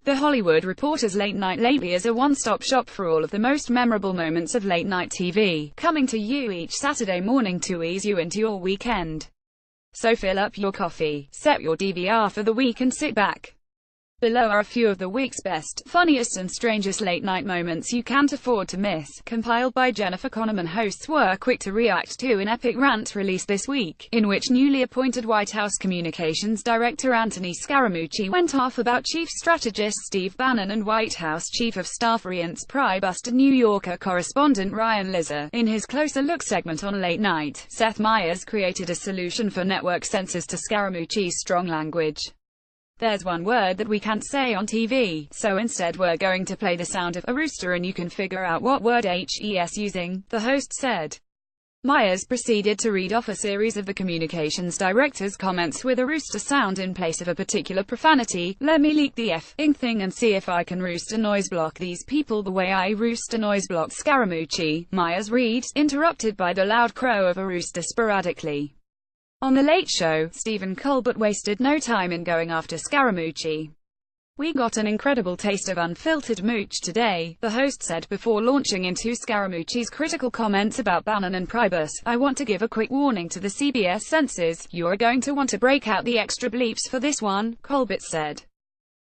The Hollywood Reporter's Late Night lately is a one-stop shop for all of the most memorable moments of late-night TV, coming to you each Saturday morning to ease you into your weekend. So fill up your coffee, set your DVR for the week and sit back. Below are a few of the week's best, funniest and strangest late-night moments you can't afford to miss, compiled by Jennifer Connerman. Hosts were quick to react to an epic rant released this week, in which newly appointed White House Communications Director Anthony Scaramucci went off about Chief Strategist Steve Bannon and White House Chief of Staff Reince Priebus. New Yorker correspondent Ryan Lizzer, in his Closer Look segment on Late Night, Seth Meyers created a solution for network censors to Scaramucci's strong language. There's one word that we can't say on TV, so instead we're going to play the sound of a rooster and you can figure out what word he's using, the host said. Myers proceeded to read off a series of the communications director's comments with a rooster sound in place of a particular profanity. Let me leak the f***ing thing and see if I can rooster noise block these people the way I rooster noise block Scaramucci, Myers reads, interrupted by the loud crow of a rooster sporadically. On The Late Show, Stephen Colbert wasted no time in going after Scaramucci. We got an incredible taste of unfiltered mooch today, the host said before launching into Scaramucci's critical comments about Bannon and Priebus. I want to give a quick warning to the CBS censors. You're going to want to break out the extra bleeps for this one, Colbert said.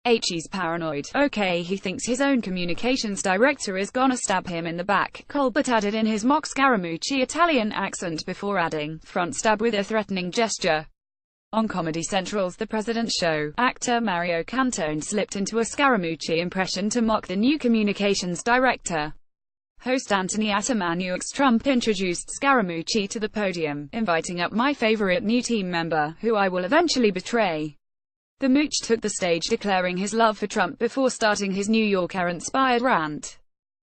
He's paranoid. Okay, he thinks his own communications director is gonna stab him in the back, Colbert added in his mock Scaramucci Italian accent before adding, front stab with a threatening gesture. On Comedy Central's The President Show, actor Mario Cantone slipped into a Scaramucci impression to mock the new communications director. Host Anthony Atamanux Trump introduced Scaramucci to the podium, inviting up my favorite new team member, who I will eventually betray. The mooch took the stage declaring his love for Trump before starting his New Yorker-inspired rant.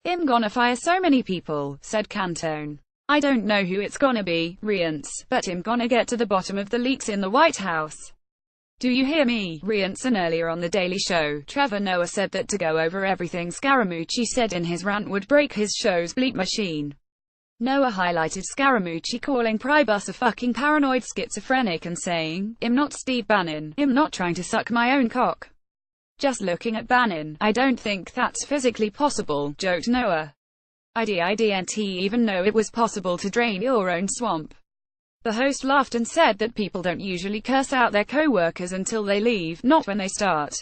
"I'm gonna fire so many people," said Cantone. "I don't know who it's gonna be, Reince, but I'm gonna get to the bottom of the leaks in the White House. Do you hear me, Reince?" And earlier on The Daily Show, Trevor Noah said that to go over everything Scaramucci said in his rant would break his show's bleep machine. Noah highlighted Scaramucci calling Priebus a fucking paranoid schizophrenic and saying, "I'm not Steve Bannon, I'm not trying to suck my own cock. Just looking at Bannon, I don't think that's physically possible," joked Noah. "I didn't even know it was possible to drain your own swamp." The host laughed and said that people don't usually curse out their co-workers until they leave, not when they start.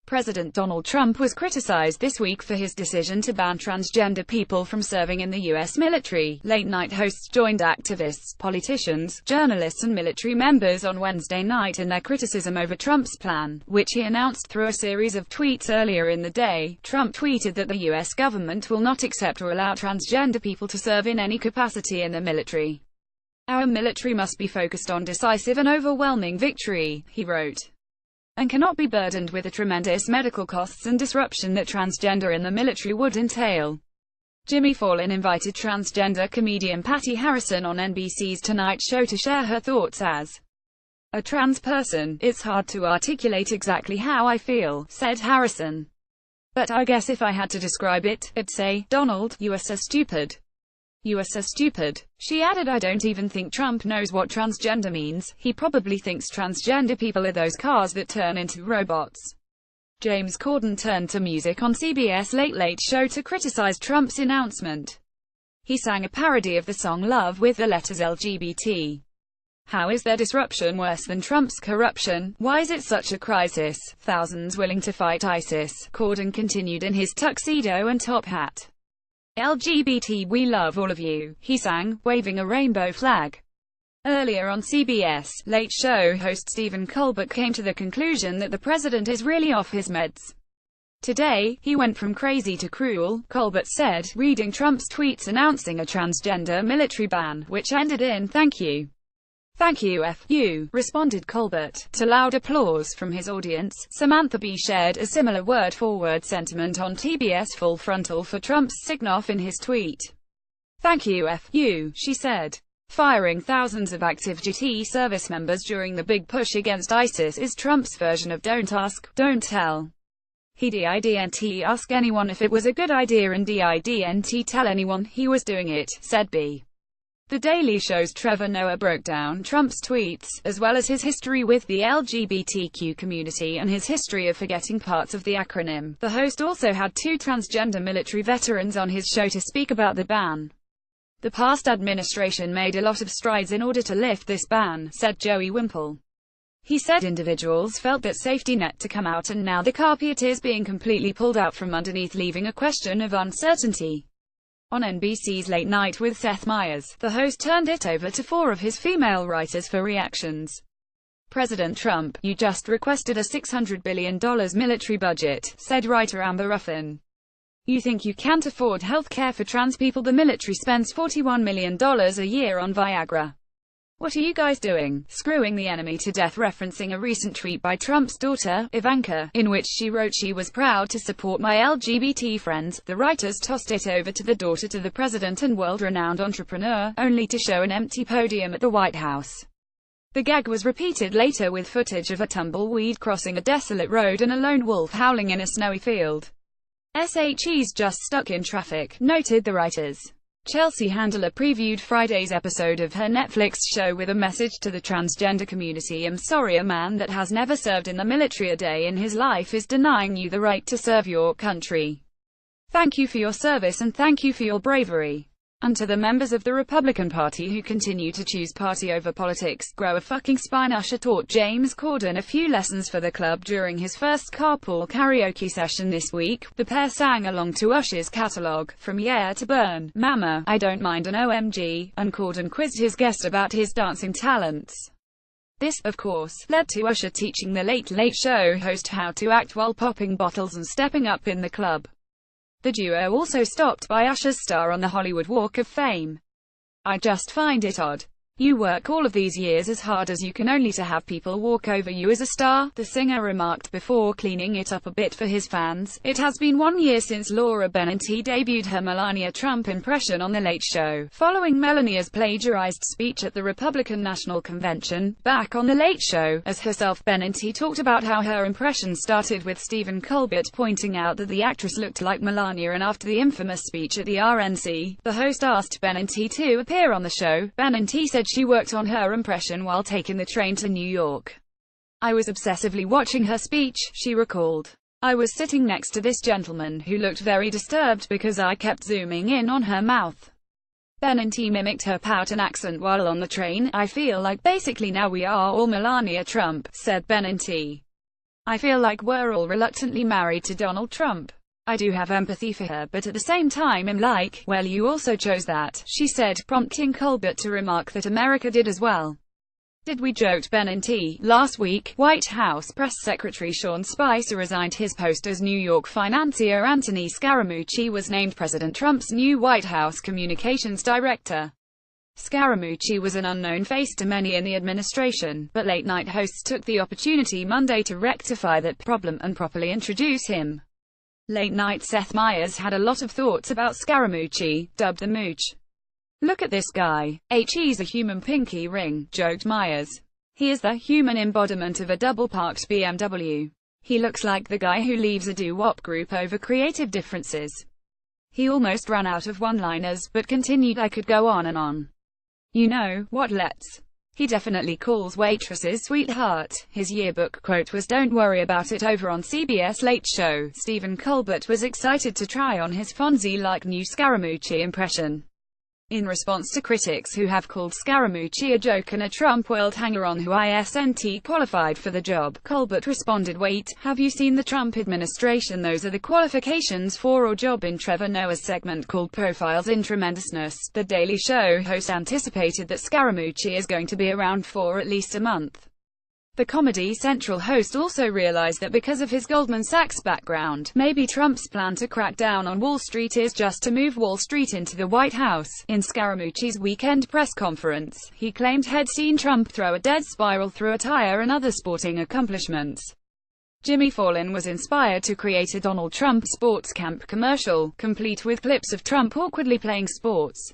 President Donald Trump was criticized this week for his decision to ban transgender people from serving in the U.S. military. Late-night hosts joined activists, politicians, journalists and military members on Wednesday night in their criticism over Trump's plan, which he announced through a series of tweets earlier in the day. Trump tweeted that the U.S. government will not accept or allow transgender people to serve in any capacity in the military. "Our military must be focused on decisive and overwhelming victory," he wrote, "and cannot be burdened with the tremendous medical costs and disruption that transgender in the military would entail." Jimmy Fallon invited transgender comedian Patty Harrison on NBC's Tonight Show to share her thoughts. As a trans person, it's hard to articulate exactly how I feel, said Harrison. "But I guess if I had to describe it, I'd say, Donald, you are so stupid. You are so stupid." She added, "I don't even think Trump knows what transgender means. He probably thinks transgender people are those cars that turn into robots." James Corden turned to music on CBS Late Late Show to criticize Trump's announcement. He sang a parody of the song Love with the letters LGBT. "How is their disruption worse than Trump's corruption? Why is it such a crisis? Thousands willing to fight ISIS," Corden continued in his tuxedo and top hat. "LGBT, we love all of you," he sang, waving a rainbow flag. Earlier on CBS Late Show host Stephen Colbert came to the conclusion that the president is really off his meds. "Today, he went from crazy to cruel," Colbert said, reading Trump's tweets announcing a transgender military ban, which ended in "thank you. Thank you, F. you," responded Colbert. To loud applause from his audience, Samantha Bee shared a similar word-for-word sentiment on TBS Full Frontal for Trump's sign-off in his tweet. "Thank you, F. you," she said. Firing thousands of active duty service members during the big push against ISIS is Trump's version of don't ask, don't tell. He didn't ask anyone if it was a good idea and didn't tell anyone he was doing it, said Bee. The Daily Show's Trevor Noah broke down Trump's tweets, as well as his history with the LGBTQ community and his history of forgetting parts of the acronym. The host also had two transgender military veterans on his show to speak about the ban. The past administration made a lot of strides in order to lift this ban, said Joey Wimple. He said individuals felt that safety net to come out, and now the carpet is being completely pulled out from underneath, leaving a question of uncertainty. On NBC's Late Night with Seth Meyers, the host turned it over to four of his female writers for reactions. President Trump, you just requested a $600 billion military budget, said writer Amber Ruffin. You think you can't afford health care for trans people? The military spends $41 million a year on Viagra. What are you guys doing? Screwing the enemy to death, referencing a recent tweet by Trump's daughter, Ivanka, in which she wrote she was proud to support my LGBT friends. The writers tossed it over to the daughter to the president and world-renowned entrepreneur, only to show an empty podium at the White House. The gag was repeated later with footage of a tumbleweed crossing a desolate road and a lone wolf howling in a snowy field. SHE's just stuck in traffic, noted the writers. Chelsea Handler previewed Friday's episode of her Netflix show with a message to the transgender community. I'm sorry, a man that has never served in the military a day in his life is denying you the right to serve your country. Thank you for your service and thank you for your bravery. And to the members of the Republican Party who continue to choose party over politics, grow a fucking spine. Usher taught James Corden a few lessons for the club during his first carpool karaoke session this week. The pair sang along to Usher's catalog, From Yeah to Burn, Mama, I Don't Mind and OMG, and Corden quizzed his guest about his dancing talents. This, of course, led to Usher teaching the Late Late Show host how to act while popping bottles and stepping up in the club. The duo also stopped by Usher's star on the Hollywood Walk of Fame. I just find it odd. You work all of these years as hard as you can only to have people walk over you as a star, the singer remarked before cleaning it up a bit for his fans. It has been 1 year since Laura Benanti debuted her Melania Trump impression on The Late Show, following Melania's plagiarized speech at the Republican National Convention. Back on The Late Show, as herself, Benanti talked about how her impression started with Stephen Colbert pointing out that the actress looked like Melania, and after the infamous speech at the RNC, the host asked Benanti to appear on the show. Benanti said she worked on her impression while taking the train to New York. I was obsessively watching her speech, she recalled. I was sitting next to this gentleman who looked very disturbed because I kept zooming in on her mouth. Benanti mimicked her pout and accent while on the train. I feel like basically now we are all Melania Trump, said Benanti. I feel like we're all reluctantly married to Donald Trump. I do have empathy for her, but at the same time I'm like, well, you also chose that, she said, prompting Colbert to remark that America did as well. Did we, joked Benanti. Last week, White House Press Secretary Sean Spicer resigned his post as New York financier Anthony Scaramucci was named President Trump's new White House communications director. Scaramucci was an unknown face to many in the administration, but late-night hosts took the opportunity Monday to rectify that problem and properly introduce him. Late Night Seth Meyers had a lot of thoughts about Scaramucci, dubbed the mooch. Look at this guy. He's a human pinky ring, joked Meyers. He is the human embodiment of a double-parked BMW. He looks like the guy who leaves a doo-wop group over creative differences. He almost ran out of one-liners, but continued, I could go on and on. You know what, let's. He definitely calls waitresses sweetheart. His yearbook quote was don't worry about it over on CBS Late Show. Stephen Colbert was excited to try on his Fonzie-like new Scaramucci impression. In response to critics who have called Scaramucci a joke and a Trump world hanger-on who isn't qualified for the job, Colbert responded, wait, have you seen the Trump administration? Those are the qualifications for a job. In Trevor Noah's segment called Profiles in Tremendousness, The Daily Show host anticipated that Scaramucci is going to be around for at least a month. The Comedy Central host also realized that because of his Goldman Sachs background, maybe Trump's plan to crack down on Wall Street is just to move Wall Street into the White House. In Scaramucci's weekend press conference, he claimed he'd seen Trump throw a dead spiral through a tire and other sporting accomplishments. Jimmy Fallon was inspired to create a Donald Trump sports camp commercial, complete with clips of Trump awkwardly playing sports.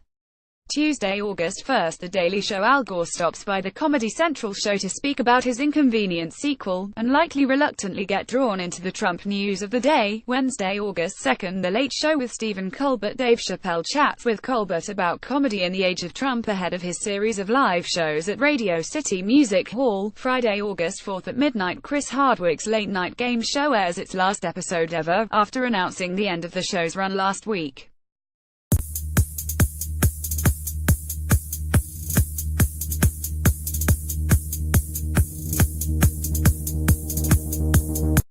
Tuesday, August 1st, The Daily Show. Al Gore stops by the Comedy Central show to speak about his inconvenient sequel, and likely reluctantly get drawn into the Trump news of the day. Wednesday, August 2nd, The Late Show with Stephen Colbert. Dave Chappelle chats with Colbert about comedy in the age of Trump ahead of his series of live shows at Radio City Music Hall. Friday, August 4th at midnight, Chris Hardwick's late-night game show airs its last episode ever, after announcing the end of the show's run last week.